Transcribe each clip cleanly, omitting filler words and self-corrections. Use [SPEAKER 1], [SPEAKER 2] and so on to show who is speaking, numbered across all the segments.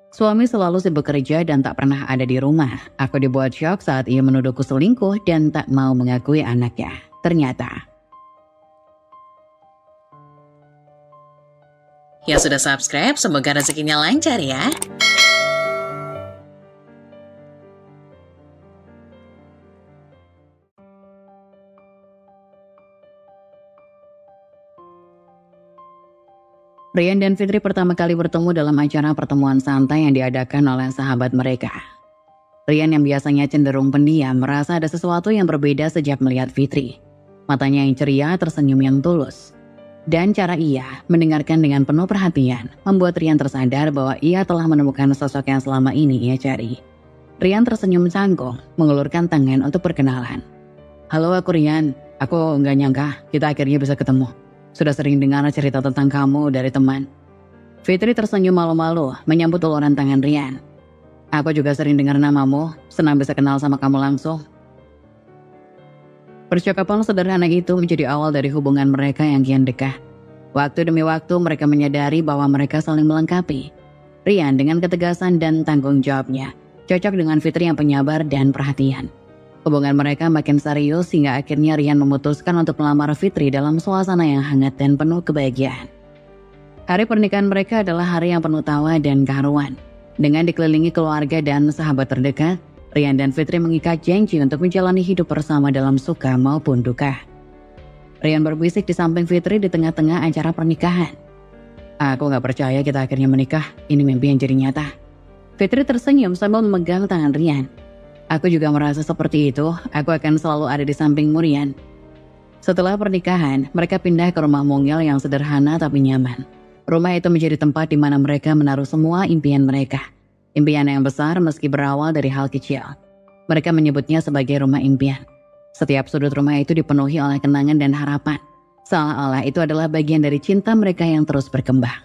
[SPEAKER 1] Suami selalu sibuk kerja dan tak pernah ada di rumah. Aku dibuat syok saat ia menuduhku selingkuh dan tak mau mengakui anaknya. Ternyata.
[SPEAKER 2] Yang sudah subscribe, semoga rezekinya lancar ya.
[SPEAKER 1] Rian dan Fitri pertama kali bertemu dalam acara pertemuan santai yang diadakan oleh sahabat mereka. Rian yang biasanya cenderung pendiam merasa ada sesuatu yang berbeda sejak melihat Fitri. Matanya yang ceria tersenyum yang tulus. Dan cara ia mendengarkan dengan penuh perhatian membuat Rian tersadar bahwa ia telah menemukan sosok yang selama ini ia cari. Rian tersenyum canggung, mengulurkan tangan untuk perkenalan. Halo, aku Rian. Aku nggak nyangka kita akhirnya bisa ketemu. Sudah sering dengar cerita tentang kamu dari teman. Fitri tersenyum malu-malu menyambut uluran tangan Rian. Aku juga sering dengar namamu, senang bisa kenal sama kamu langsung. Percakapan sederhana itu menjadi awal dari hubungan mereka yang kian dekat. Waktu demi waktu mereka menyadari bahwa mereka saling melengkapi. Rian dengan ketegasan dan tanggung jawabnya cocok dengan Fitri yang penyabar dan perhatian. Hubungan mereka makin serius hingga akhirnya Rian memutuskan untuk melamar Fitri dalam suasana yang hangat dan penuh kebahagiaan. Hari pernikahan mereka adalah hari yang penuh tawa dan keharuan. Dengan dikelilingi keluarga dan sahabat terdekat, Rian dan Fitri mengikat janji untuk menjalani hidup bersama dalam suka maupun duka. Rian berbisik di samping Fitri di tengah-tengah acara pernikahan. Aku gak percaya kita akhirnya menikah, ini mimpi yang jadi nyata. Fitri tersenyum sambil memegang tangan Rian. Aku juga merasa seperti itu, aku akan selalu ada di sampingmu Rian. Setelah pernikahan, mereka pindah ke rumah mungil yang sederhana tapi nyaman. Rumah itu menjadi tempat di mana mereka menaruh semua impian mereka. Impian yang besar meski berawal dari hal kecil. Mereka menyebutnya sebagai rumah impian. Setiap sudut rumah itu dipenuhi oleh kenangan dan harapan. Seolah-olah itu adalah bagian dari cinta mereka yang terus berkembang.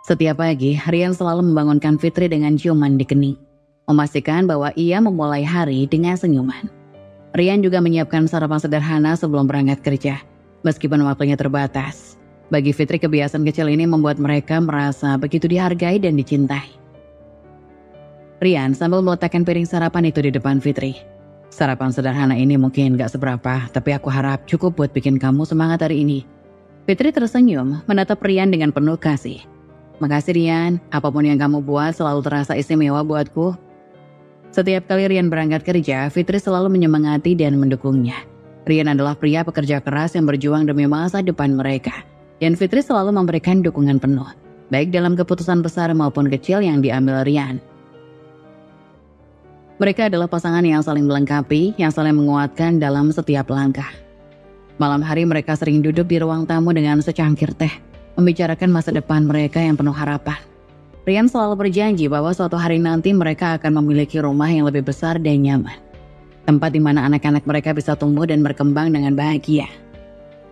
[SPEAKER 1] Setiap pagi, Rian selalu membangunkan Fitri dengan ciuman di kening. Memastikan bahwa ia memulai hari dengan senyuman. Rian juga menyiapkan sarapan sederhana sebelum berangkat kerja. Meskipun waktunya terbatas. Bagi Fitri kebiasaan kecil ini membuat mereka merasa begitu dihargai dan dicintai. Rian sambil meletakkan piring sarapan itu di depan Fitri. Sarapan sederhana ini mungkin gak seberapa, tapi aku harap cukup buat bikin kamu semangat hari ini. Fitri tersenyum menatap Rian dengan penuh kasih. Makasih Rian, apapun yang kamu buat selalu terasa istimewa buatku. Setiap kali Rian berangkat kerja, Fitri selalu menyemangati dan mendukungnya. Rian adalah pria pekerja keras yang berjuang demi masa depan mereka. Dan Fitri selalu memberikan dukungan penuh, baik dalam keputusan besar maupun kecil yang diambil Rian. Mereka adalah pasangan yang saling melengkapi, yang saling menguatkan dalam setiap langkah. Malam hari mereka sering duduk di ruang tamu dengan secangkir teh, membicarakan masa depan mereka yang penuh harapan. Rian selalu berjanji bahwa suatu hari nanti mereka akan memiliki rumah yang lebih besar dan nyaman. Tempat di mana anak-anak mereka bisa tumbuh dan berkembang dengan bahagia.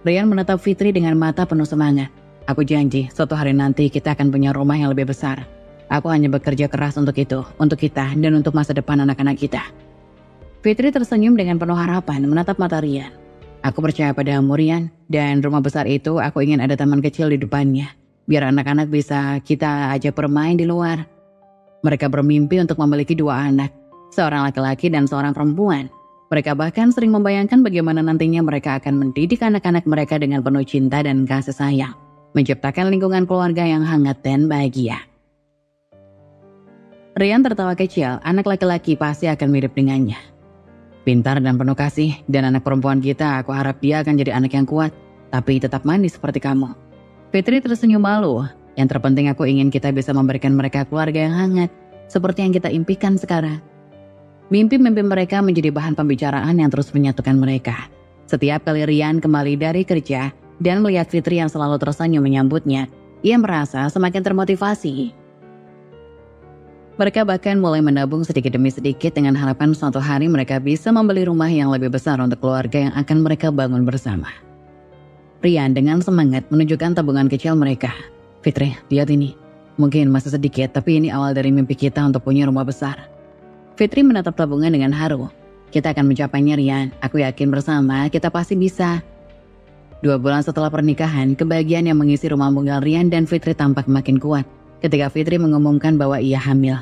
[SPEAKER 1] Rian menatap Fitri dengan mata penuh semangat. Aku janji, suatu hari nanti kita akan punya rumah yang lebih besar. Aku hanya bekerja keras untuk itu, untuk kita, dan untuk masa depan anak-anak kita. Fitri tersenyum dengan penuh harapan menatap mata Rian. Aku percaya padamu Rian, dan rumah besar itu aku ingin ada taman kecil di depannya. Biar anak-anak bisa kita ajak bermain di luar. Mereka bermimpi untuk memiliki 2 anak, seorang laki-laki dan seorang perempuan. Mereka bahkan sering membayangkan bagaimana nantinya mereka akan mendidik anak-anak mereka dengan penuh cinta dan kasih sayang. Menciptakan lingkungan keluarga yang hangat dan bahagia. Rian tertawa kecil, anak laki-laki pasti akan mirip dengannya. Pintar dan penuh kasih, dan anak perempuan kita aku harap dia akan jadi anak yang kuat, tapi tetap manis seperti kamu. Fitri tersenyum malu, yang terpenting aku ingin kita bisa memberikan mereka keluarga yang hangat, seperti yang kita impikan sekarang. Mimpi-mimpi mereka menjadi bahan pembicaraan yang terus menyatukan mereka. Setiap kali Rian kembali dari kerja dan melihat Fitri yang selalu tersenyum menyambutnya, ia merasa semakin termotivasi. Mereka bahkan mulai menabung sedikit demi sedikit dengan harapan suatu hari mereka bisa membeli rumah yang lebih besar untuk keluarga yang akan mereka bangun bersama. Rian dengan semangat menunjukkan tabungan kecil mereka. Fitri, lihat ini. Mungkin masih sedikit, tapi ini awal dari mimpi kita untuk punya rumah besar. Fitri menatap tabungan dengan haru. Kita akan mencapainya Rian, aku yakin bersama kita pasti bisa. 2 bulan setelah pernikahan, kebahagiaan yang mengisi rumah mungil Rian dan Fitri tampak makin kuat. ketika Fitri mengumumkan bahwa ia hamil.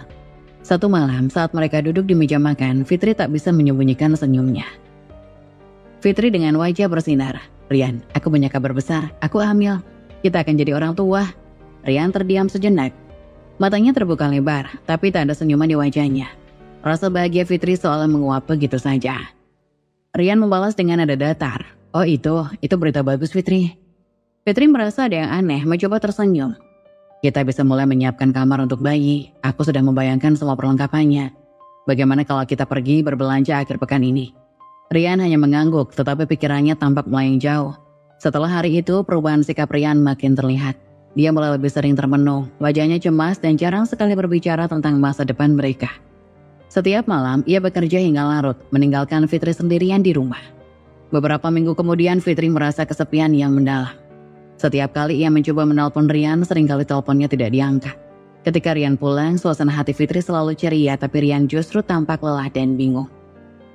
[SPEAKER 1] Satu malam saat mereka duduk di meja makan, Fitri tak bisa menyembunyikan senyumnya. Fitri dengan wajah bersinar. "Rian, aku punya kabar besar. Aku hamil. Kita akan jadi orang tua." Rian terdiam sejenak. Matanya terbuka lebar, tapi tak ada senyuman di wajahnya. Rasa bahagia Fitri seolah menguap begitu saja. Rian membalas dengan nada datar. "Oh itu berita bagus, Fitri." Fitri merasa ada yang aneh, mencoba tersenyum. "Kita bisa mulai menyiapkan kamar untuk bayi. Aku sudah membayangkan semua perlengkapannya. Bagaimana kalau kita pergi berbelanja akhir pekan ini?" Rian hanya mengangguk, tetapi pikirannya tampak melayang jauh. Setelah hari itu, perubahan sikap Rian makin terlihat. Dia mulai lebih sering termenung, wajahnya cemas dan jarang sekali berbicara tentang masa depan mereka. Setiap malam, ia bekerja hingga larut, meninggalkan Fitri sendirian di rumah. Beberapa minggu kemudian, Fitri merasa kesepian yang mendalam. Setiap kali ia mencoba menelpon Rian, seringkali teleponnya tidak diangkat. Ketika Rian pulang, suasana hati Fitri selalu ceria, tapi Rian justru tampak lelah dan bingung.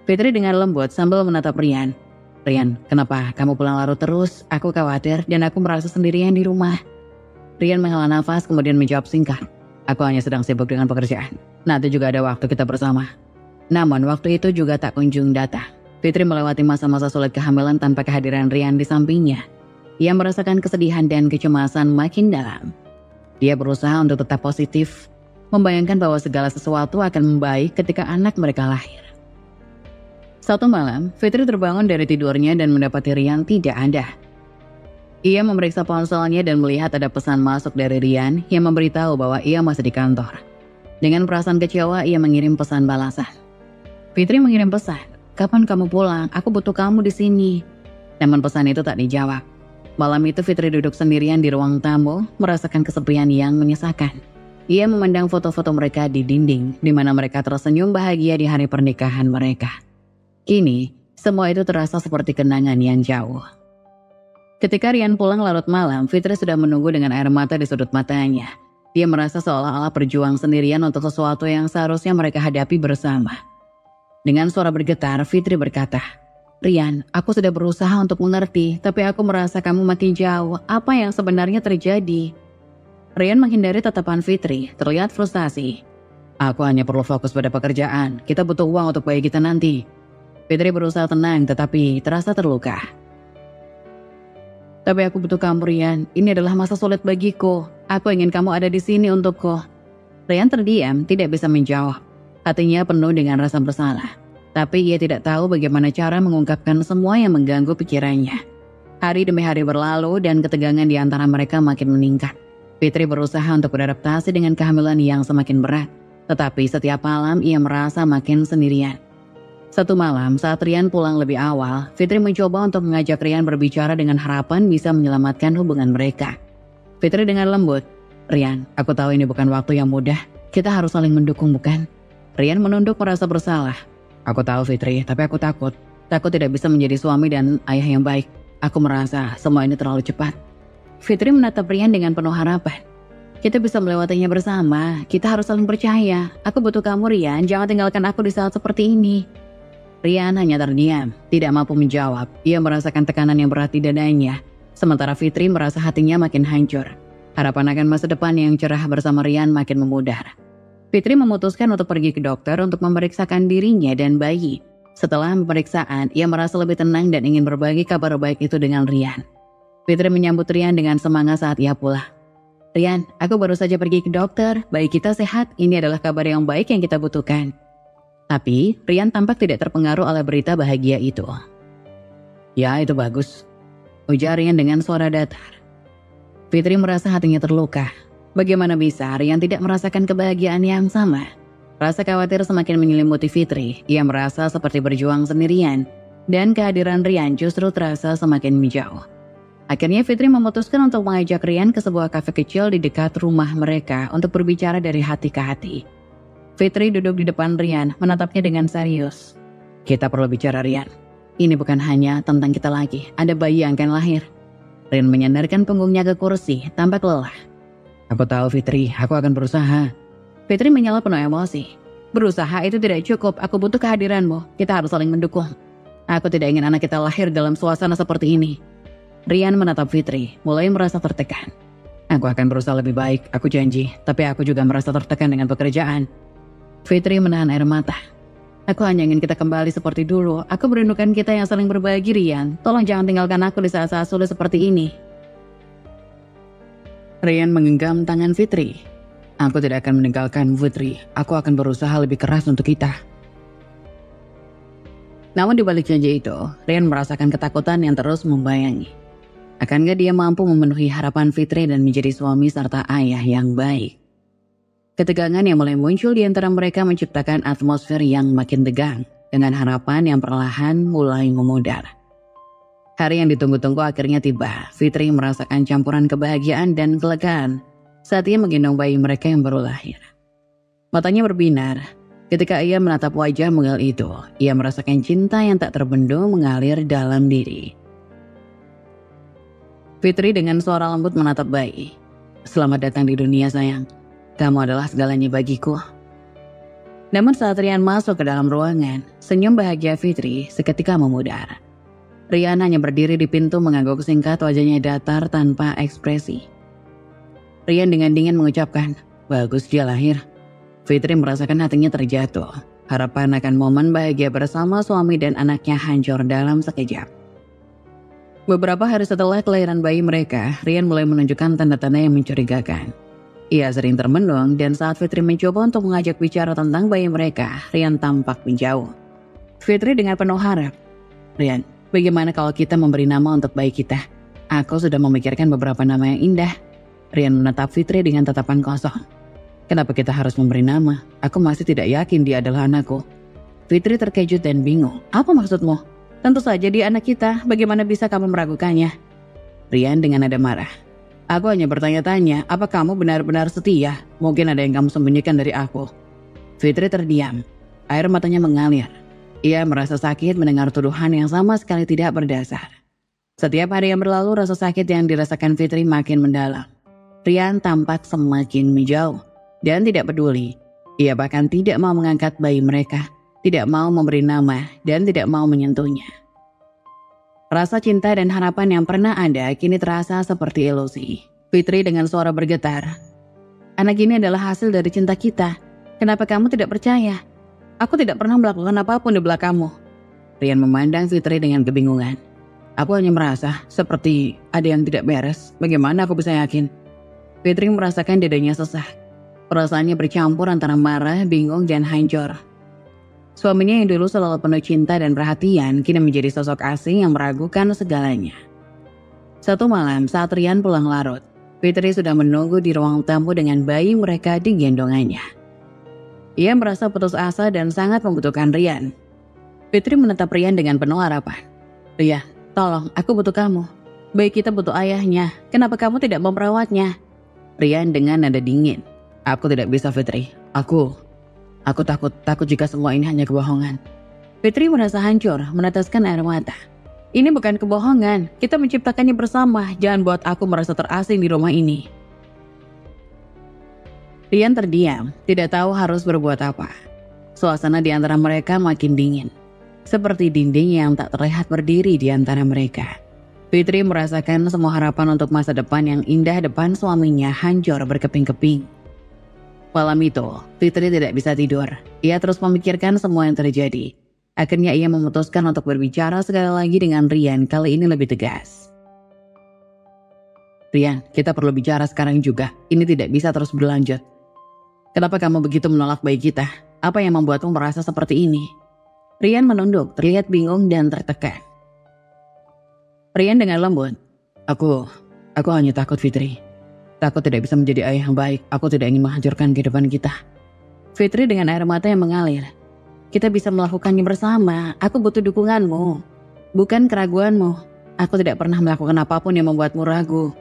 [SPEAKER 1] Fitri dengan lembut sambil menatap Rian. "Rian, kenapa kamu pulang larut terus? Aku khawatir dan aku merasa sendirian di rumah." Rian menghela nafas kemudian menjawab singkat. "Aku hanya sedang sibuk dengan pekerjaan. Nanti juga ada waktu kita bersama." Namun waktu itu juga tak kunjung datang. Fitri melewati masa-masa sulit kehamilan tanpa kehadiran Rian di sampingnya. Ia merasakan kesedihan dan kecemasan makin dalam. Dia berusaha untuk tetap positif, membayangkan bahwa segala sesuatu akan membaik ketika anak mereka lahir. Satu malam, Fitri terbangun dari tidurnya dan mendapati Rian tidak ada. Ia memeriksa ponselnya dan melihat ada pesan masuk dari Rian yang memberitahu bahwa ia masih di kantor. Dengan perasaan kecewa, ia mengirim pesan balasan. Fitri mengirim pesan, "Kapan kamu pulang? Aku butuh kamu di sini." Namun pesan itu tak dijawab. Malam itu Fitri duduk sendirian di ruang tamu, merasakan kesepian yang menyesakan. Ia memandang foto-foto mereka di dinding, di mana mereka tersenyum bahagia di hari pernikahan mereka. Kini, semua itu terasa seperti kenangan yang jauh. Ketika Rian pulang larut malam, Fitri sudah menunggu dengan air mata di sudut matanya. Dia merasa seolah-olah berjuang sendirian untuk sesuatu yang seharusnya mereka hadapi bersama. Dengan suara bergetar, Fitri berkata, "Rian, aku sudah berusaha untuk mengerti, tapi aku merasa kamu makin jauh. Apa yang sebenarnya terjadi?" Rian menghindari tatapan Fitri, terlihat frustasi. "Aku hanya perlu fokus pada pekerjaan. Kita butuh uang untuk bayi kita nanti." Fitri berusaha tenang tetapi terasa terluka. "Tapi aku butuh kamu, Rian. Ini adalah masa sulit bagiku. Aku ingin kamu ada di sini untukku." Rian terdiam, tidak bisa menjawab. Hatinya penuh dengan rasa bersalah. Tapi ia tidak tahu bagaimana cara mengungkapkan semua yang mengganggu pikirannya. Hari demi hari berlalu dan ketegangan di antara mereka makin meningkat. Fitri berusaha untuk beradaptasi dengan kehamilan yang semakin berat. Tetapi setiap malam ia merasa makin sendirian. Satu malam saat Rian pulang lebih awal, Fitri mencoba untuk mengajak Rian berbicara dengan harapan bisa menyelamatkan hubungan mereka. Fitri dengan lembut, "Rian, aku tahu ini bukan waktu yang mudah. Kita harus saling mendukung, bukan?" Rian menunduk merasa bersalah. "Aku tahu Fitri, tapi aku takut. Takut tidak bisa menjadi suami dan ayah yang baik. Aku merasa semua ini terlalu cepat." Fitri menatap Rian dengan penuh harapan. "Kita bisa melewatinya bersama. Kita harus saling percaya. Aku butuh kamu, Rian. Jangan tinggalkan aku di saat seperti ini." Rian hanya terdiam, tidak mampu menjawab. Ia merasakan tekanan yang berat di dadanya. Sementara Fitri merasa hatinya makin hancur. Harapan akan masa depan yang cerah bersama Rian makin memudar. Fitri memutuskan untuk pergi ke dokter untuk memeriksakan dirinya dan bayi. Setelah pemeriksaan, ia merasa lebih tenang dan ingin berbagi kabar baik itu dengan Rian. Fitri menyambut Rian dengan semangat saat ia pulang. "Rian, aku baru saja pergi ke dokter. Bayi kita sehat. Ini adalah kabar yang baik yang kita butuhkan." Tapi Rian tampak tidak terpengaruh oleh berita bahagia itu. "Ya, itu bagus," ujar Rian dengan suara datar. Fitri merasa hatinya terluka. Bagaimana bisa Rian tidak merasakan kebahagiaan yang sama? Rasa khawatir semakin menyelimuti Fitri. Ia merasa seperti berjuang sendirian. Dan kehadiran Rian justru terasa semakin menjauh. Akhirnya Fitri memutuskan untuk mengajak Rian ke sebuah kafe kecil di dekat rumah mereka untuk berbicara dari hati ke hati. Fitri duduk di depan Rian, menatapnya dengan serius. "Kita perlu bicara, Rian. Ini bukan hanya tentang kita lagi, ada bayi yang akan lahir." Rian menyandarkan punggungnya ke kursi, tampak lelah. "Aku tahu, Fitri, aku akan berusaha." Fitri menyala penuh emosi. "Berusaha itu tidak cukup, aku butuh kehadiranmu. Kita harus saling mendukung. Aku tidak ingin anak kita lahir dalam suasana seperti ini." Rian menatap Fitri, mulai merasa tertekan. Aku akan berusaha lebih baik, aku janji. Tapi aku juga merasa tertekan dengan pekerjaan. Fitri menahan air mata. Aku hanya ingin kita kembali seperti dulu. Aku merindukan kita yang saling berbagi, Rian. Tolong jangan tinggalkan aku di saat-saat sulit seperti ini. Rian menggenggam tangan Fitri. Aku tidak akan meninggalkan Fitri. Aku akan berusaha lebih keras untuk kita. Namun di balik janji itu, Rian merasakan ketakutan yang terus membayangi. Akankah dia mampu memenuhi harapan Fitri dan menjadi suami serta ayah yang baik? Ketegangan yang mulai muncul di antara mereka menciptakan atmosfer yang makin tegang, dengan harapan yang perlahan mulai memudar. Hari yang ditunggu-tunggu akhirnya tiba. Fitri merasakan campuran kebahagiaan dan kelegaan saat ia menggendong bayi mereka yang baru lahir. Matanya berbinar. Ketika ia menatap wajah mungil itu, ia merasakan cinta yang tak terbendung mengalir dalam diri. Fitri dengan suara lembut menatap bayi. Selamat datang di dunia sayang. Kamu adalah segalanya bagiku. Namun saat Rian masuk ke dalam ruangan, senyum bahagia Fitri seketika memudar. Rian hanya berdiri di pintu mengangguk singkat, wajahnya datar tanpa ekspresi. Rian dengan dingin mengucapkan, bagus dia lahir. Fitri merasakan hatinya terjatuh. Harapan akan momen bahagia bersama suami dan anaknya hancur dalam sekejap. Beberapa hari setelah kelahiran bayi mereka, Rian mulai menunjukkan tanda-tanda yang mencurigakan. Ia sering termenung dan saat Fitri mencoba untuk mengajak bicara tentang bayi mereka, Rian tampak menjauh. Fitri dengan penuh harap, Rian, bagaimana kalau kita memberi nama untuk bayi kita? Aku sudah memikirkan beberapa nama yang indah. Rian menatap Fitri dengan tatapan kosong. Kenapa kita harus memberi nama? Aku masih tidak yakin dia adalah anakku. Fitri terkejut dan bingung. Apa maksudmu? Tentu saja dia anak kita, bagaimana bisa kamu meragukannya? Rian dengan nada marah. Aku hanya bertanya-tanya, apa kamu benar-benar setia? Mungkin ada yang kamu sembunyikan dari aku. Fitri terdiam. Air matanya mengalir. Ia merasa sakit mendengar tuduhan yang sama sekali tidak berdasar. Setiap hari yang berlalu, rasa sakit yang dirasakan Fitri makin mendalam. Rian tampak semakin menjauh dan tidak peduli. Ia bahkan tidak mau mengangkat bayi mereka. Tidak mau memberi nama, dan tidak mau menyentuhnya. Rasa cinta dan harapan yang pernah ada kini terasa seperti ilusi. Fitri dengan suara bergetar. Anak ini adalah hasil dari cinta kita. Kenapa kamu tidak percaya? Aku tidak pernah melakukan apapun di belakangmu. Rian memandang Fitri dengan kebingungan. Aku hanya merasa seperti ada yang tidak beres. Bagaimana aku bisa yakin? Fitri merasakan dadanya sesak. Perasaannya bercampur antara marah, bingung, dan hancur. Suaminya yang dulu selalu penuh cinta dan perhatian kini menjadi sosok asing yang meragukan segalanya. Satu malam saat Rian pulang larut, Fitri sudah menunggu di ruang tamu dengan bayi mereka di gendongannya. Ia merasa putus asa dan sangat membutuhkan Rian. Fitri menatap Rian dengan penuh harapan. Rian, tolong, aku butuh kamu. Bayi kita butuh ayahnya. Kenapa kamu tidak merawatnya? Rian dengan nada dingin. Aku tidak bisa, Fitri. Aku takut jika semua ini hanya kebohongan. Fitri merasa hancur, meneteskan air mata. Ini bukan kebohongan, kita menciptakannya bersama. Jangan buat aku merasa terasing di rumah ini. Rian terdiam, tidak tahu harus berbuat apa. Suasana di antara mereka makin dingin. Seperti dinding yang tak terlihat berdiri di antara mereka. Fitri merasakan semua harapan untuk masa depan yang indah depan suaminya hancur berkeping-keping. Malam itu, Fitri tidak bisa tidur. Ia terus memikirkan semua yang terjadi. Akhirnya ia memutuskan untuk berbicara sekali lagi dengan Rian, kali ini lebih tegas. Rian, kita perlu bicara sekarang juga. Ini tidak bisa terus berlanjut. Kenapa kamu begitu menolak bayi kita? Apa yang membuatmu merasa seperti ini? Rian menunduk, terlihat bingung dan tertekan. Rian dengan lembut. Aku hanya takut, Fitri. Takut tidak bisa menjadi ayah yang baik. Aku tidak ingin menghancurkan kehidupan kita. Fitri dengan air mata yang mengalir. Kita bisa melakukannya bersama. Aku butuh dukunganmu, bukan keraguanmu. Aku tidak pernah melakukan apapun yang membuatmu ragu.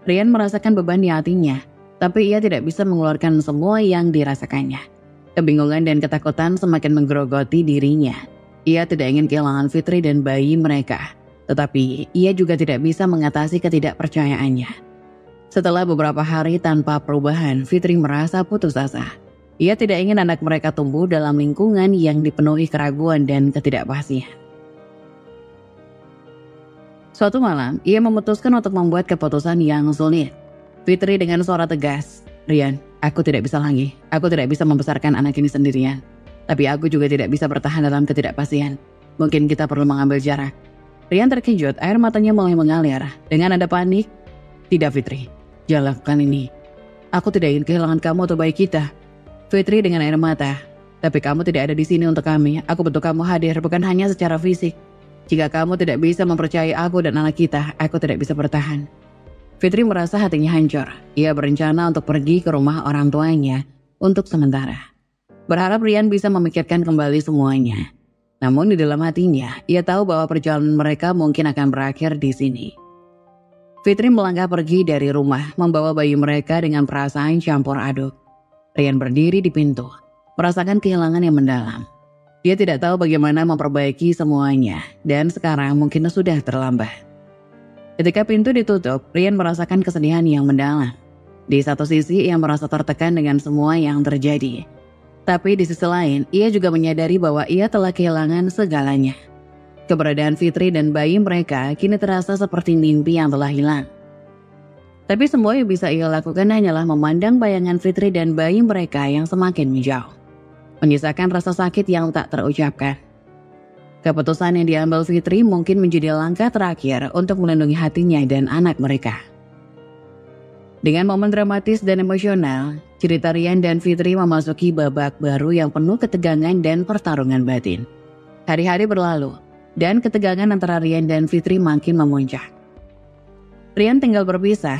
[SPEAKER 1] Rian merasakan beban di hatinya, tapi ia tidak bisa mengeluarkan semua yang dirasakannya. Kebingungan dan ketakutan semakin menggerogoti dirinya. Ia tidak ingin kehilangan Fitri dan bayi mereka, tetapi ia juga tidak bisa mengatasi ketidakpercayaannya. Setelah beberapa hari tanpa perubahan, Fitri merasa putus asa. Ia tidak ingin anak mereka tumbuh dalam lingkungan yang dipenuhi keraguan dan ketidakpastian. Suatu malam, ia memutuskan untuk membuat keputusan yang sulit. Fitri dengan suara tegas, "Rian, aku tidak bisa lagi. Aku tidak bisa membesarkan anak ini sendirian. Tapi aku juga tidak bisa bertahan dalam ketidakpastian. Mungkin kita perlu mengambil jarak." Rian terkejut, air matanya mulai mengalir. Dengan nada panik, "Tidak Fitri, jangan lakukan ini. Aku tidak ingin kehilangan kamu atau bayi kita." Fitri dengan air mata, "Tapi kamu tidak ada di sini untuk kami. Aku butuh kamu hadir, bukan hanya secara fisik. Jika kamu tidak bisa mempercayai aku dan anak kita, aku tidak bisa bertahan." Fitri merasa hatinya hancur. Ia berencana untuk pergi ke rumah orang tuanya untuk sementara. Berharap Rian bisa memikirkan kembali semuanya. Namun di dalam hatinya, ia tahu bahwa perjalanan mereka mungkin akan berakhir di sini. Fitri melangkah pergi dari rumah, membawa bayi mereka dengan perasaan campur aduk. Rian berdiri di pintu, merasakan kehilangan yang mendalam. Dia tidak tahu bagaimana memperbaiki semuanya, dan sekarang mungkin sudah terlambat. Ketika pintu ditutup, Rian merasakan kesedihan yang mendalam. Di satu sisi, ia merasa tertekan dengan semua yang terjadi. Tapi di sisi lain, ia juga menyadari bahwa ia telah kehilangan segalanya. Keberadaan Fitri dan bayi mereka kini terasa seperti mimpi yang telah hilang. Tapi semua yang bisa ia lakukan hanyalah memandang bayangan Fitri dan bayi mereka yang semakin menjauh, menyisakan rasa sakit yang tak terucapkan. Keputusan yang diambil Fitri mungkin menjadi langkah terakhir untuk melindungi hatinya dan anak mereka. Dengan momen dramatis dan emosional, cerita Rian dan Fitri memasuki babak baru yang penuh ketegangan dan pertarungan batin. Hari-hari berlalu, dan ketegangan antara Rian dan Fitri makin memuncak. Rian tinggal berpisah,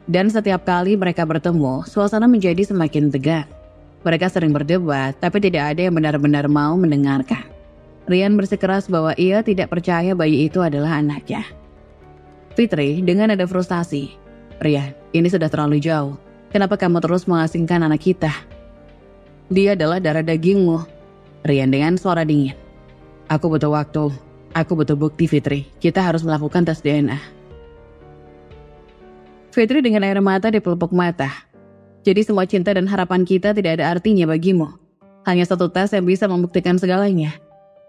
[SPEAKER 1] dan setiap kali mereka bertemu, suasana menjadi semakin tegang. Mereka sering berdebat, tapi tidak ada yang benar-benar mau mendengarkan. Rian bersikeras bahwa ia tidak percaya bayi itu adalah anaknya. Fitri dengan nada frustasi, "Rian, ini sudah terlalu jauh. Kenapa kamu terus mengasingkan anak kita? Dia adalah darah dagingmu." Rian dengan suara dingin, "Aku butuh waktu. Aku butuh bukti Fitri. Kita harus melakukan tes DNA." Fitri dengan air mata di pelupuk mata, "Jadi semua cinta dan harapan kita tidak ada artinya bagimu. Hanya satu tes yang bisa membuktikan segalanya."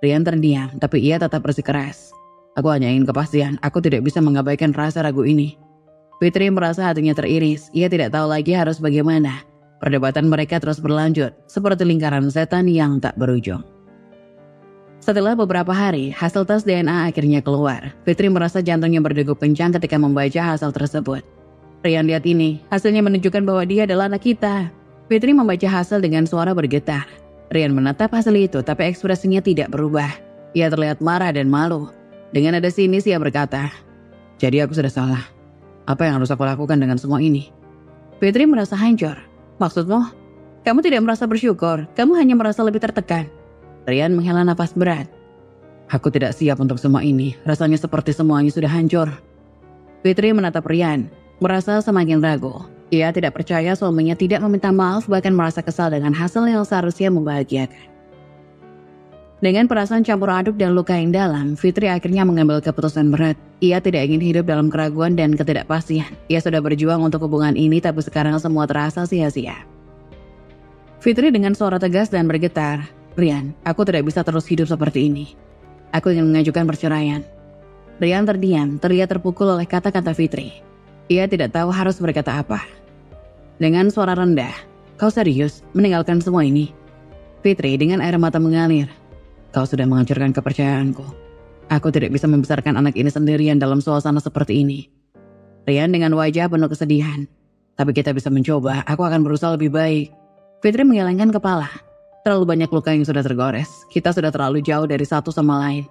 [SPEAKER 1] Rian terdiam, tapi ia tetap bersikeras, "Aku hanya ingin kepastian. Aku tidak bisa mengabaikan rasa ragu ini." Fitri merasa hatinya teriris. Ia tidak tahu lagi harus bagaimana. Perdebatan mereka terus berlanjut, seperti lingkaran setan yang tak berujung. Setelah beberapa hari, hasil tes DNA akhirnya keluar. Fitri merasa jantungnya berdegup kencang ketika membaca hasil tersebut. "Rian, lihat ini. Hasilnya menunjukkan bahwa dia adalah anak kita." Fitri membaca hasil dengan suara bergetar. Rian menatap hasil itu, tapi ekspresinya tidak berubah. Ia terlihat marah dan malu. Dengan nada sinis ia berkata, "Jadi aku sudah salah. Apa yang harus aku lakukan dengan semua ini?" Fitri merasa hancur. "Maksudmu? Kamu tidak merasa bersyukur, kamu hanya merasa lebih tertekan." Rian menghela nafas berat. "Aku tidak siap untuk semua ini, rasanya seperti semuanya sudah hancur." Fitri menatap Rian, merasa semakin ragu. Ia tidak percaya suaminya tidak meminta maaf, bahkan merasa kesal dengan hasil yang seharusnya membahagiakan. Dengan perasaan campur aduk dan luka yang dalam, Fitri akhirnya mengambil keputusan berat. Ia tidak ingin hidup dalam keraguan dan ketidakpastian. Ia sudah berjuang untuk hubungan ini, tapi sekarang semua terasa sia-sia. Fitri dengan suara tegas dan bergetar, "Rian, aku tidak bisa terus hidup seperti ini. Aku ingin mengajukan perceraian." Rian terdiam, terlihat terpukul oleh kata-kata Fitri. Ia tidak tahu harus berkata apa. Dengan suara rendah, "Kau serius meninggalkan semua ini?" Fitri dengan air mata mengalir, "Kau sudah menghancurkan kepercayaanku. Aku tidak bisa membesarkan anak ini sendirian dalam suasana seperti ini." Rian dengan wajah penuh kesedihan, "Tapi kita bisa mencoba, aku akan berusaha lebih baik." Fitri menggelengkan kepala. "Terlalu banyak luka yang sudah tergores. Kita sudah terlalu jauh dari satu sama lain."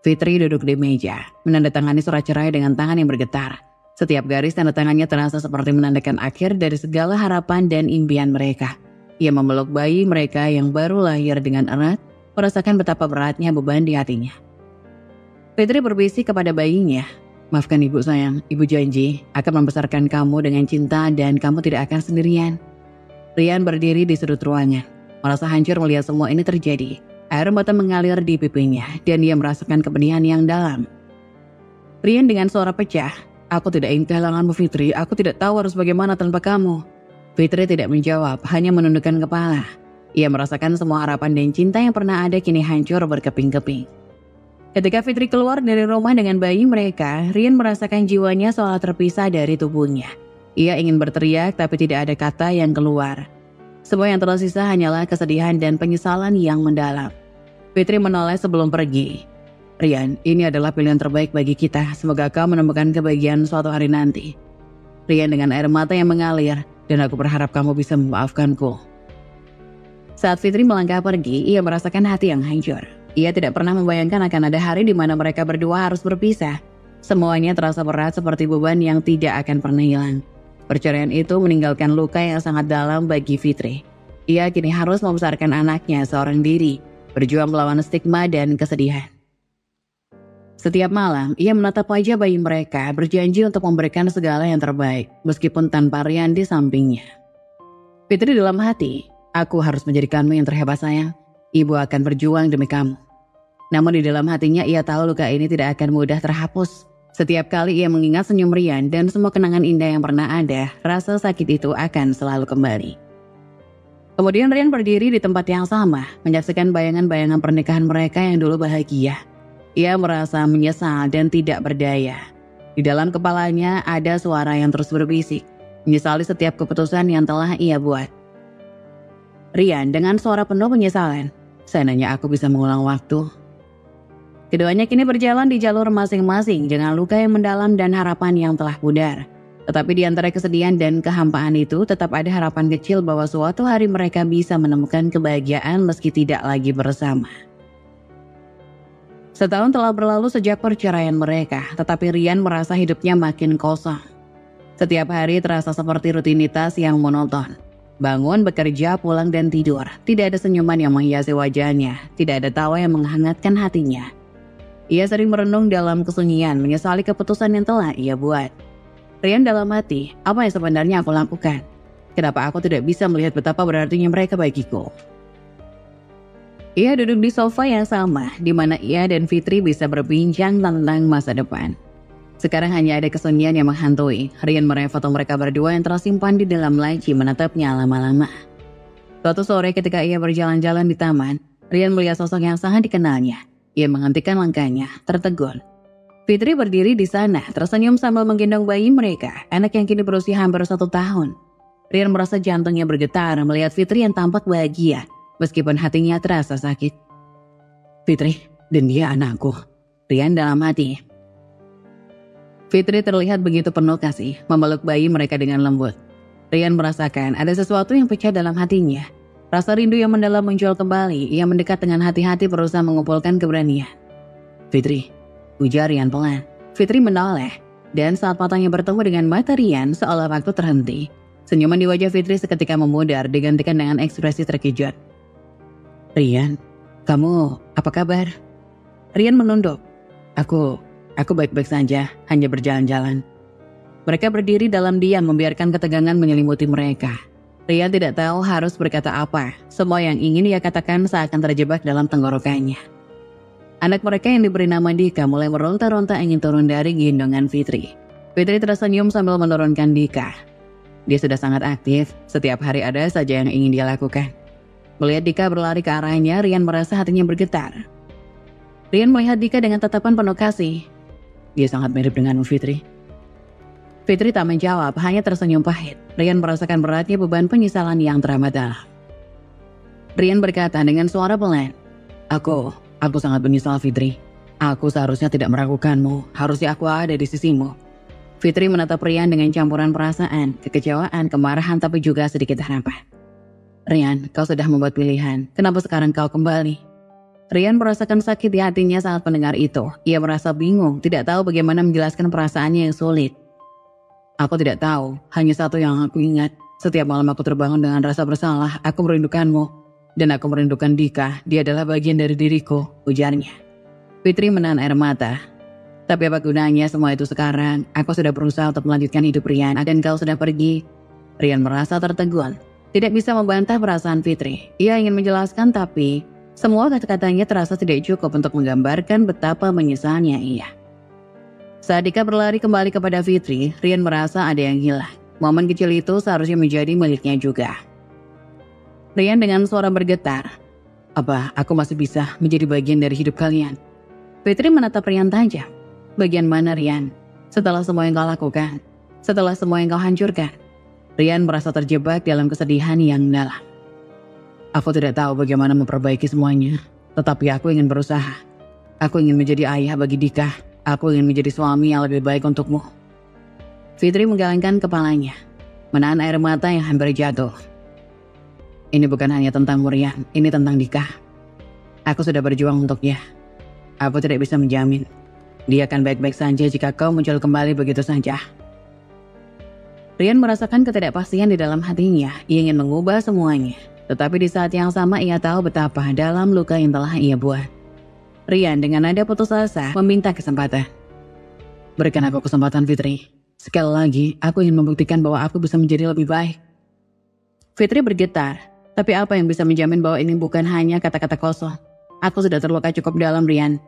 [SPEAKER 1] Fitri duduk di meja, menandatangani surat cerai dengan tangan yang bergetar. Setiap garis tanda tangannya terasa seperti menandakan akhir dari segala harapan dan impian mereka. Ia memeluk bayi mereka yang baru lahir dengan erat, merasakan betapa beratnya beban di hatinya. Fitri berbisik kepada bayinya, "Maafkan ibu sayang, ibu janji akan membesarkan kamu dengan cinta dan kamu tidak akan sendirian." Rian berdiri di sudut ruangan, merasa hancur melihat semua ini terjadi. Air mata mengalir di pipinya dan dia merasakan kepedihan yang dalam. Rian dengan suara pecah, "Aku tidak ingin kehilanganmu Fitri, aku tidak tahu harus bagaimana tanpa kamu." Fitri tidak menjawab, hanya menundukkan kepala. Ia merasakan semua harapan dan cinta yang pernah ada kini hancur berkeping-keping. Ketika Fitri keluar dari rumah dengan bayi mereka, Rian merasakan jiwanya seolah terpisah dari tubuhnya. Ia ingin berteriak tapi tidak ada kata yang keluar. Semua yang tersisa hanyalah kesedihan dan penyesalan yang mendalam. Fitri menoleh sebelum pergi. Rian, ini adalah pilihan terbaik bagi kita. Semoga kau menemukan kebahagiaan suatu hari nanti. Rian dengan air mata yang mengalir, dan aku berharap kamu bisa memaafkanku. Saat Fitri melangkah pergi, ia merasakan hati yang hancur. Ia tidak pernah membayangkan akan ada hari di mana mereka berdua harus berpisah. Semuanya terasa berat seperti beban yang tidak akan pernah hilang. Perceraian itu meninggalkan luka yang sangat dalam bagi Fitri. Ia kini harus membesarkan anaknya seorang diri, berjuang melawan stigma dan kesedihan. Setiap malam, ia menatap wajah bayi mereka, berjanji untuk memberikan segala yang terbaik, meskipun tanpa Rian di sampingnya. Fitri dalam hati, aku harus menjadikanmu yang terhebat sayang. Ibu akan berjuang demi kamu. Namun di dalam hatinya ia tahu luka ini tidak akan mudah terhapus. Setiap kali ia mengingat senyum Rian dan semua kenangan indah yang pernah ada, rasa sakit itu akan selalu kembali. Kemudian Rian berdiri di tempat yang sama, menyaksikan bayangan-bayangan pernikahan mereka yang dulu bahagia. Ia merasa menyesal dan tidak berdaya. Di dalam kepalanya ada suara yang terus berbisik, menyesali setiap keputusan yang telah ia buat. Rian dengan suara penuh penyesalan, seandainya aku bisa mengulang waktu. Keduanya kini berjalan di jalur masing-masing dengan luka yang mendalam dan harapan yang telah pudar. Tetapi di antara kesedihan dan kehampaan itu tetap ada harapan kecil bahwa suatu hari mereka bisa menemukan kebahagiaan meski tidak lagi bersama. Setahun telah berlalu sejak perceraian mereka, tetapi Rian merasa hidupnya makin kosong. Setiap hari terasa seperti rutinitas yang monoton. Bangun, bekerja, pulang, dan tidur. Tidak ada senyuman yang menghiasi wajahnya, tidak ada tawa yang menghangatkan hatinya. Ia sering merenung dalam kesunyian, menyesali keputusan yang telah ia buat. Rian dalam hati, apa yang sebenarnya aku lakukan? Kenapa aku tidak bisa melihat betapa berartinya mereka bagiku? Ia duduk di sofa yang sama, di mana ia dan Fitri bisa berbincang tentang masa depan. Sekarang hanya ada kesunyian yang menghantui. Rian meraih foto mereka berdua yang tersimpan di dalam laci menatapnya lama-lama. Suatu sore ketika ia berjalan-jalan di taman, Rian melihat sosok yang sangat dikenalnya. Ia menghentikan langkahnya, tertegun. Fitri berdiri di sana, tersenyum sambil menggendong bayi mereka, anak yang kini berusia hampir 1 tahun. Rian merasa jantungnya bergetar melihat Fitri yang tampak bahagia, meskipun hatinya terasa sakit. Fitri, dan dia anakku. Rian dalam hati. Fitri terlihat begitu penuh kasih, memeluk bayi mereka dengan lembut. Rian merasakan ada sesuatu yang pecah dalam hatinya. Rasa rindu yang mendalam muncul kembali, ia mendekat dengan hati-hati berusaha mengumpulkan keberanian. Fitri, ujar Rian pelan. Fitri menoleh, dan saat matanya bertemu dengan mata Rian seolah waktu terhenti. Senyuman di wajah Fitri seketika memudar digantikan dengan ekspresi terkejut. Rian, kamu apa kabar? Rian menunduk. Aku baik-baik saja, hanya berjalan-jalan. Mereka berdiri dalam diam membiarkan ketegangan menyelimuti mereka. Rian tidak tahu harus berkata apa. Semua yang ingin ia katakan seakan terjebak dalam tenggorokannya. Anak mereka yang diberi nama Dika mulai meronta-ronta ingin turun dari gendongan Fitri. Fitri tersenyum sambil menurunkan Dika. Dia sudah sangat aktif, setiap hari ada saja yang ingin dia lakukan. Melihat Dika berlari ke arahnya, Rian merasa hatinya bergetar. Rian melihat Dika dengan tatapan penuh kasih. Dia sangat mirip denganmu, Fitri. Fitri tak menjawab, hanya tersenyum pahit. Rian merasakan beratnya beban penyesalan yang teramat dalam. Rian berkata dengan suara pelan, Aku sangat menyesal, Fitri. Aku seharusnya tidak meragukanmu, harusnya aku ada di sisimu. Fitri menatap Rian dengan campuran perasaan, kekecewaan, kemarahan, tapi juga sedikit harapan. Rian, kau sudah membuat pilihan, kenapa sekarang kau kembali? Rian merasakan sakit di hatinya saat mendengar itu. Ia merasa bingung, tidak tahu bagaimana menjelaskan perasaannya yang sulit. Aku tidak tahu, hanya satu yang aku ingat. Setiap malam aku terbangun dengan rasa bersalah, aku merindukanmu. Dan aku merindukan Dika, dia adalah bagian dari diriku, ujarnya. Fitri menahan air mata. Tapi apa gunanya semua itu sekarang? Aku sudah berusaha untuk melanjutkan hidup Rian, dan kau sudah pergi. Rian merasa tertegun. Tidak bisa membantah perasaan Fitri. Ia ingin menjelaskan tapi semua kata-katanya terasa tidak cukup untuk menggambarkan betapa menyesalnya ia. Saat Dika berlari kembali kepada Fitri, Rian merasa ada yang hilang. Momen kecil itu seharusnya menjadi miliknya juga. Rian dengan suara bergetar. Apa aku masih bisa menjadi bagian dari hidup kalian? Fitri menatap Rian tajam. Bagian mana, Rian? Setelah semua yang kau lakukan. setelah semua yang kau hancurkan. Rian merasa terjebak dalam kesedihan yang dalam. Aku tidak tahu bagaimana memperbaiki semuanya, tetapi aku ingin berusaha. Aku ingin menjadi ayah bagi Dika. Aku ingin menjadi suami yang lebih baik untukmu. Fitri menggelengkan kepalanya, menahan air mata yang hampir jatuh. Ini bukan hanya tentang Rian, ini tentang Dika. Aku sudah berjuang untuknya. Aku tidak bisa menjamin dia akan baik-baik saja jika kau muncul kembali begitu saja. Rian merasakan ketidakpastian di dalam hatinya. Ia ingin mengubah semuanya, tetapi di saat yang sama ia tahu betapa dalam luka yang telah ia buat. Rian dengan nada putus asa meminta kesempatan. Berikan aku kesempatan, Fitri. Sekali lagi, aku ingin membuktikan bahwa aku bisa menjadi lebih baik. Fitri bergetar, tapi apa yang bisa menjamin bahwa ini bukan hanya kata-kata kosong? Aku sudah terluka cukup dalam, Rian.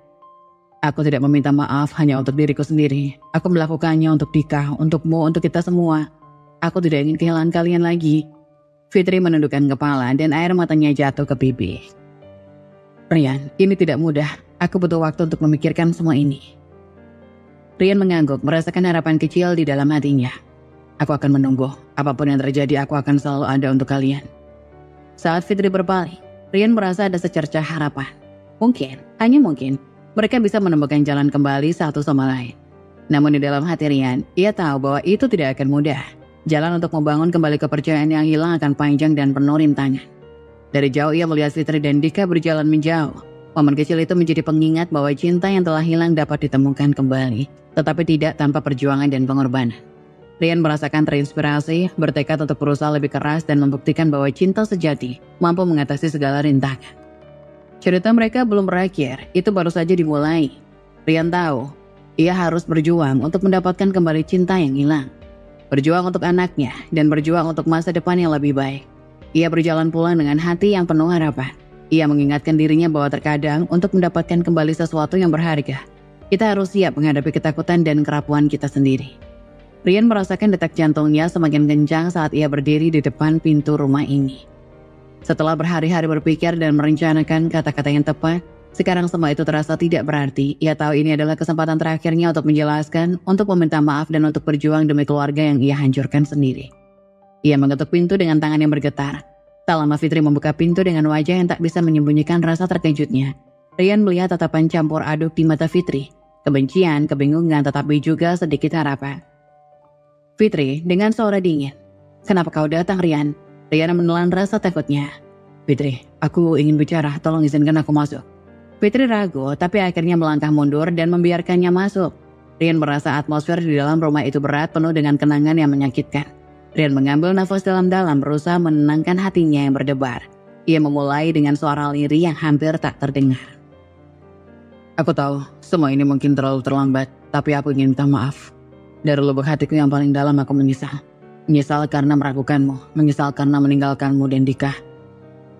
[SPEAKER 1] Aku tidak meminta maaf hanya untuk diriku sendiri. Aku melakukannya untuk Dika, untukmu, untuk kita semua. Aku tidak ingin kehilangan kalian lagi. Fitri menundukkan kepala dan air matanya jatuh ke pipi. Rian, ini tidak mudah. Aku butuh waktu untuk memikirkan semua ini. Rian mengangguk, merasakan harapan kecil di dalam hatinya. Aku akan menunggu. Apapun yang terjadi, aku akan selalu ada untuk kalian. Saat Fitri berpaling, Rian merasa ada secercah harapan. Mungkin, hanya mungkin, mereka bisa menemukan jalan kembali satu sama lain. Namun di dalam hati Rian, ia tahu bahwa itu tidak akan mudah. Jalan untuk membangun kembali kepercayaan yang hilang akan panjang dan penuh rintangan. Dari jauh ia melihat Fitri dan Dika berjalan menjauh. Momen kecil itu menjadi pengingat bahwa cinta yang telah hilang dapat ditemukan kembali, tetapi tidak tanpa perjuangan dan pengorbanan. Rian merasakan terinspirasi, bertekad untuk berusaha lebih keras dan membuktikan bahwa cinta sejati mampu mengatasi segala rintangan. Cerita mereka belum berakhir, itu baru saja dimulai. Rian tahu, ia harus berjuang untuk mendapatkan kembali cinta yang hilang. Berjuang untuk anaknya dan berjuang untuk masa depan yang lebih baik. Ia berjalan pulang dengan hati yang penuh harapan. Ia mengingatkan dirinya bahwa terkadang untuk mendapatkan kembali sesuatu yang berharga, kita harus siap menghadapi ketakutan dan kerapuan kita sendiri. Rian merasakan detak jantungnya semakin kencang saat ia berdiri di depan pintu rumah ini. Setelah berhari-hari berpikir dan merencanakan kata-kata yang tepat, sekarang semua itu terasa tidak berarti. Ia tahu ini adalah kesempatan terakhirnya untuk menjelaskan, untuk meminta maaf dan untuk berjuang demi keluarga yang ia hancurkan sendiri. Ia mengetuk pintu dengan tangan yang bergetar. Tak lama Fitri membuka pintu dengan wajah yang tak bisa menyembunyikan rasa terkejutnya. Rian melihat tatapan campur aduk di mata Fitri. Kebencian, kebingungan, tetapi juga sedikit harapan. Fitri dengan suara dingin. Kenapa kau datang, Rian? Rian menelan rasa takutnya. Fitri, aku ingin bicara, tolong izinkan aku masuk. Fitri ragu, tapi akhirnya melangkah mundur dan membiarkannya masuk. Rian merasa atmosfer di dalam rumah itu berat, penuh dengan kenangan yang menyakitkan. Rian mengambil nafas dalam-dalam, berusaha menenangkan hatinya yang berdebar. Ia memulai dengan suara lirih yang hampir tak terdengar. Aku tahu, semua ini mungkin terlalu terlambat, tapi aku ingin minta maaf. Dari lubuk hatiku yang paling dalam aku menyesal. Menyesal karena meragukanmu, menyesal karena meninggalkanmu dan Dika.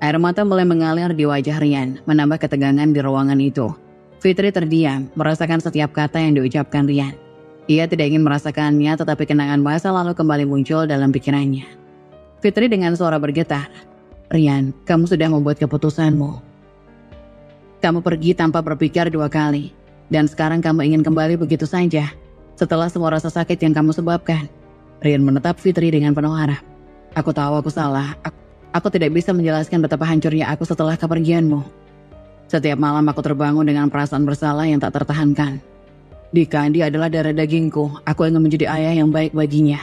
[SPEAKER 1] Air mata mulai mengalir di wajah Rian, menambah ketegangan di ruangan itu. Fitri terdiam, merasakan setiap kata yang diucapkan Rian. Ia tidak ingin merasakannya, tetapi kenangan masa lalu kembali muncul dalam pikirannya. Fitri dengan suara bergetar. Rian, kamu sudah membuat keputusanmu. Kamu pergi tanpa berpikir 2 kali. Dan sekarang kamu ingin kembali begitu saja. Setelah semua rasa sakit yang kamu sebabkan. Rian menatap Fitri dengan penuh harap. Aku tahu aku salah. Aku tidak bisa menjelaskan betapa hancurnya aku setelah kepergianmu. Setiap malam aku terbangun dengan perasaan bersalah yang tak tertahankan. Dika, dia adalah darah dagingku. Aku ingin menjadi ayah yang baik baginya.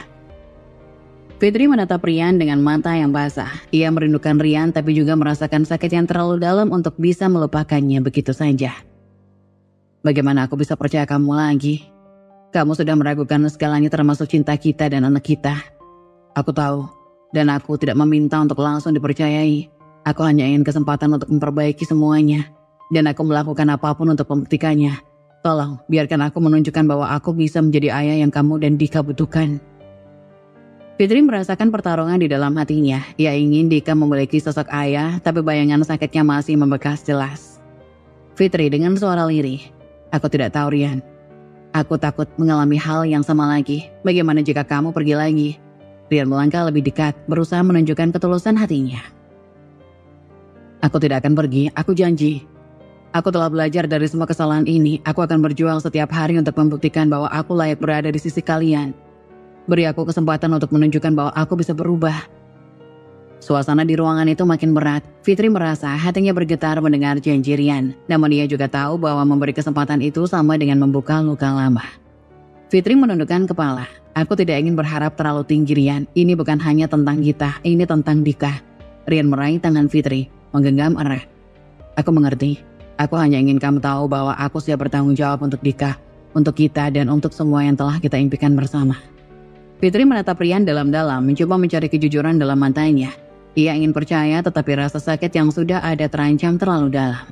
[SPEAKER 1] Fitri menatap Rian dengan mata yang basah. Ia merindukan Rian tapi juga merasakan sakit yang terlalu dalam untuk bisa melupakannya begitu saja. Bagaimana aku bisa percaya kamu lagi? Kamu sudah meragukan segalanya termasuk cinta kita dan anak kita. Aku tahu, dan aku tidak meminta untuk langsung dipercayai. Aku hanya ingin kesempatan untuk memperbaiki semuanya. Dan aku melakukan apapun untuk membuktikannya. Tolong, biarkan aku menunjukkan bahwa aku bisa menjadi ayah yang kamu dan Dika butuhkan. Fitri merasakan pertarungan di dalam hatinya. Ia ingin Dika memiliki sosok ayah, tapi bayangan sakitnya masih membekas jelas. Fitri dengan suara lirih. Aku tidak tahu, Rian. Aku takut mengalami hal yang sama lagi. Bagaimana jika kamu pergi lagi? Rian melangkah lebih dekat, berusaha menunjukkan ketulusan hatinya. Aku tidak akan pergi, aku janji. Aku telah belajar dari semua kesalahan ini. Aku akan berjuang setiap hari untuk membuktikan bahwa aku layak berada di sisi kalian. Beri aku kesempatan untuk menunjukkan bahwa aku bisa berubah. Suasana di ruangan itu makin berat. Fitri merasa hatinya bergetar mendengar janji Rian. Namun ia juga tahu bahwa memberi kesempatan itu sama dengan membuka luka lama. Fitri menundukkan kepala. Aku tidak ingin berharap terlalu tinggi, Rian. Ini bukan hanya tentang kita, ini tentang Dika. Rian meraih tangan Fitri, menggenggam erat. Aku mengerti. Aku hanya ingin kamu tahu bahwa aku siap bertanggung jawab untuk Dika, untuk kita dan untuk semua yang telah kita impikan bersama. Fitri menatap Rian dalam-dalam, mencoba mencari kejujuran dalam matanya. Ia ingin percaya, tetapi rasa sakit yang sudah ada terancam terlalu dalam.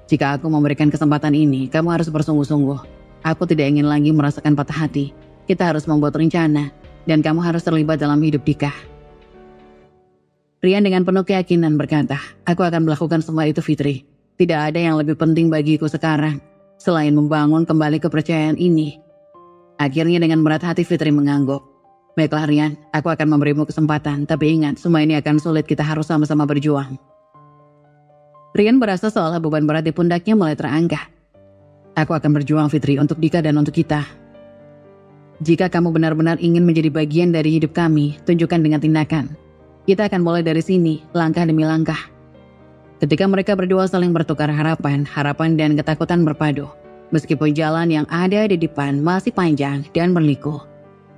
[SPEAKER 1] Jika aku memberikan kesempatan ini, kamu harus bersungguh-sungguh. Aku tidak ingin lagi merasakan patah hati. Kita harus membuat rencana, dan kamu harus terlibat dalam hidup Dika. Rian dengan penuh keyakinan berkata, aku akan melakukan semua itu, Fitri. Tidak ada yang lebih penting bagiku sekarang, selain membangun kembali kepercayaan ini. Akhirnya dengan berat hati Fitri mengangguk. Baiklah Rian, aku akan memberimu kesempatan, tapi ingat, semua ini akan sulit, kita harus sama-sama berjuang. Rian berasa seolah beban berat di pundaknya mulai terangkat. Aku akan berjuang, Fitri, untuk Dika dan untuk kita. Jika kamu benar-benar ingin menjadi bagian dari hidup kami, tunjukkan dengan tindakan. Kita akan mulai dari sini, langkah demi langkah. Ketika mereka berdua saling bertukar harapan dan ketakutan berpadu. Meskipun jalan yang ada di depan masih panjang dan berliku.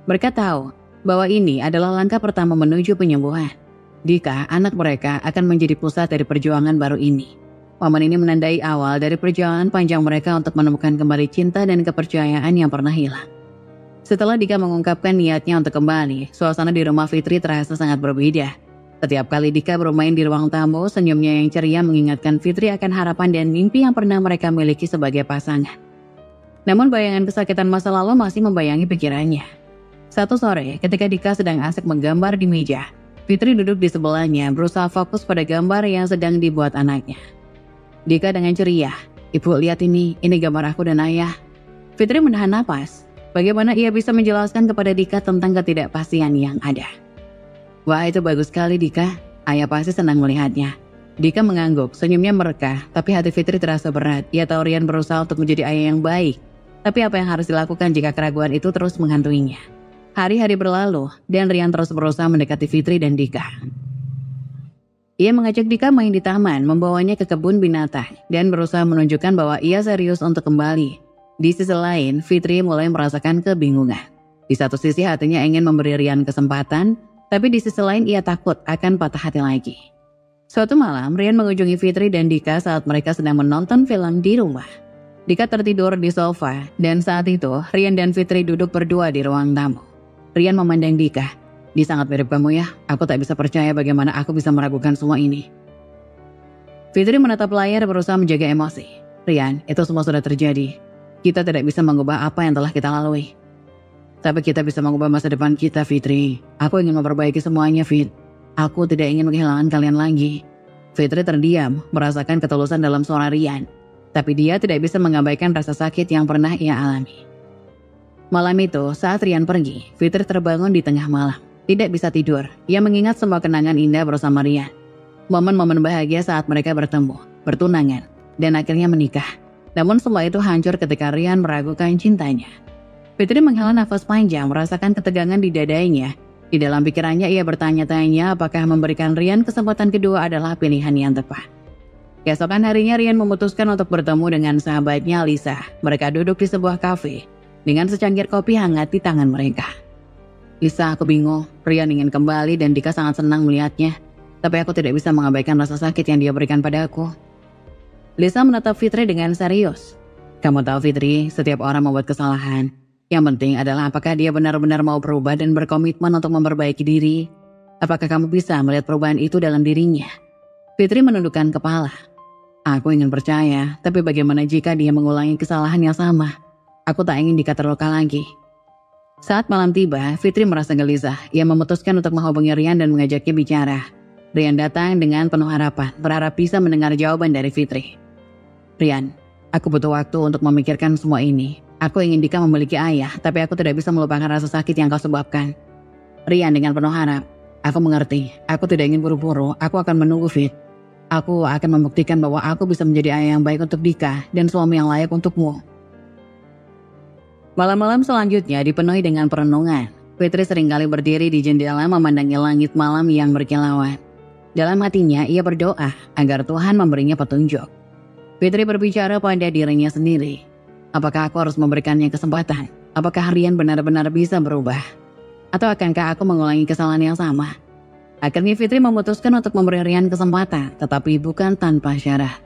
[SPEAKER 1] Mereka tahu bahwa ini adalah langkah pertama menuju penyembuhan. Dika, anak mereka, akan menjadi pusat dari perjuangan baru ini. Momen ini menandai awal dari perjalanan panjang mereka untuk menemukan kembali cinta dan kepercayaan yang pernah hilang. Setelah Dika mengungkapkan niatnya untuk kembali, suasana di rumah Fitri terasa sangat berbeda. Setiap kali Dika bermain di ruang tamu, senyumnya yang ceria mengingatkan Fitri akan harapan dan mimpi yang pernah mereka miliki sebagai pasangan. Namun bayangan kesakitan masa lalu masih membayangi pikirannya. Satu sore, ketika Dika sedang asik menggambar di meja, Fitri duduk di sebelahnya berusaha fokus pada gambar yang sedang dibuat anaknya. Dika dengan ceria, Ibu lihat ini gambar aku dan ayah. Fitri menahan napas. Bagaimana ia bisa menjelaskan kepada Dika tentang ketidakpastian yang ada. Wah, itu bagus sekali Dika, ayah pasti senang melihatnya. Dika mengangguk, senyumnya mereka, tapi hati Fitri terasa berat. Ia tahu Rian berusaha untuk menjadi ayah yang baik. Tapi apa yang harus dilakukan jika keraguan itu terus menghantuinya? Hari-hari berlalu, dan Rian terus berusaha mendekati Fitri dan Dika. Ia mengajak Dika main di taman, membawanya ke kebun binatang, dan berusaha menunjukkan bahwa ia serius untuk kembali. Di sisi lain, Fitri mulai merasakan kebingungan. Di satu sisi hatinya ingin memberi Rian kesempatan, tapi di sisi lain ia takut akan patah hati lagi. Suatu malam, Rian mengunjungi Fitri dan Dika saat mereka sedang menonton film di rumah. Dika tertidur di sofa, dan saat itu Rian dan Fitri duduk berdua di ruang tamu. Rian memandang Dika. Dia sangat mirip kamu ya, aku tak bisa percaya bagaimana aku bisa meragukan semua ini. Fitri menatap layar berusaha menjaga emosi. Rian, itu semua sudah terjadi. Kita tidak bisa mengubah apa yang telah kita lalui. Tapi kita bisa mengubah masa depan kita, Fitri. Aku ingin memperbaiki semuanya, Fit. Aku tidak ingin kehilangan kalian lagi. Fitri terdiam, merasakan ketulusan dalam suara Rian. Tapi dia tidak bisa mengabaikan rasa sakit yang pernah ia alami. Malam itu, saat Rian pergi, Fitri terbangun di tengah malam. Tidak bisa tidur, ia mengingat semua kenangan indah bersama Rian. Momen-momen bahagia saat mereka bertemu, bertunangan, dan akhirnya menikah. Namun semua itu hancur ketika Rian meragukan cintanya. Fitri menghela nafas panjang, merasakan ketegangan di dadanya. Di dalam pikirannya ia bertanya-tanya apakah memberikan Rian kesempatan kedua adalah pilihan yang tepat. Keesokan harinya Rian memutuskan untuk bertemu dengan sahabatnya Lisa. Mereka duduk di sebuah kafe dengan secangkir kopi hangat di tangan mereka. Lisa, aku bingung. Rian ingin kembali dan Dika sangat senang melihatnya. Tapi aku tidak bisa mengabaikan rasa sakit yang dia berikan pada aku. Lisa menatap Fitri dengan serius. Kamu tahu Fitri, setiap orang membuat kesalahan. Yang penting adalah apakah dia benar-benar mau berubah dan berkomitmen untuk memperbaiki diri. Apakah kamu bisa melihat perubahan itu dalam dirinya? Fitri menundukkan kepala. Aku ingin percaya, tapi bagaimana jika dia mengulangi kesalahan yang sama? Aku tak ingin Dika terluka lagi. Saat malam tiba, Fitri merasa gelisah. Ia memutuskan untuk menghubungi Rian dan mengajaknya bicara. Rian datang dengan penuh harapan, berharap bisa mendengar jawaban dari Fitri. Rian, aku butuh waktu untuk memikirkan semua ini. Aku ingin Dika memiliki ayah, tapi aku tidak bisa melupakan rasa sakit yang kau sebabkan. Rian dengan penuh harap. Aku mengerti, aku tidak ingin buru-buru, aku akan menunggu Fit. Aku akan membuktikan bahwa aku bisa menjadi ayah yang baik untuk Dika dan suami yang layak untukmu. Malam-malam selanjutnya dipenuhi dengan perenungan. Fitri seringkali berdiri di jendela memandangi langit malam yang berkilauan. Dalam hatinya ia berdoa agar Tuhan memberinya petunjuk. Fitri berbicara pada dirinya sendiri. Apakah aku harus memberikannya kesempatan? Apakah Rian benar-benar bisa berubah? Atau akankah aku mengulangi kesalahan yang sama? Akhirnya Fitri memutuskan untuk memberi Rian kesempatan, tetapi bukan tanpa syarat.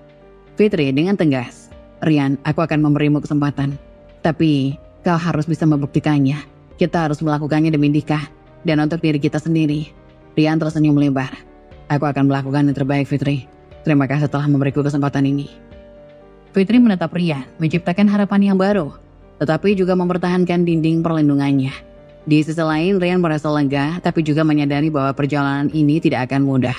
[SPEAKER 1] Fitri dengan tegas, "Rian, aku akan memberimu kesempatan. Tapi kau harus bisa membuktikannya. Kita harus melakukannya demi nikah dan untuk diri kita sendiri." Rian tersenyum lebar. "Aku akan melakukan yang terbaik, Fitri. Terima kasih telah memberiku kesempatan ini." Fitri menatap Rian, menciptakan harapan yang baru, tetapi juga mempertahankan dinding perlindungannya. Di sisi lain, Rian merasa lega, tapi juga menyadari bahwa perjalanan ini tidak akan mudah.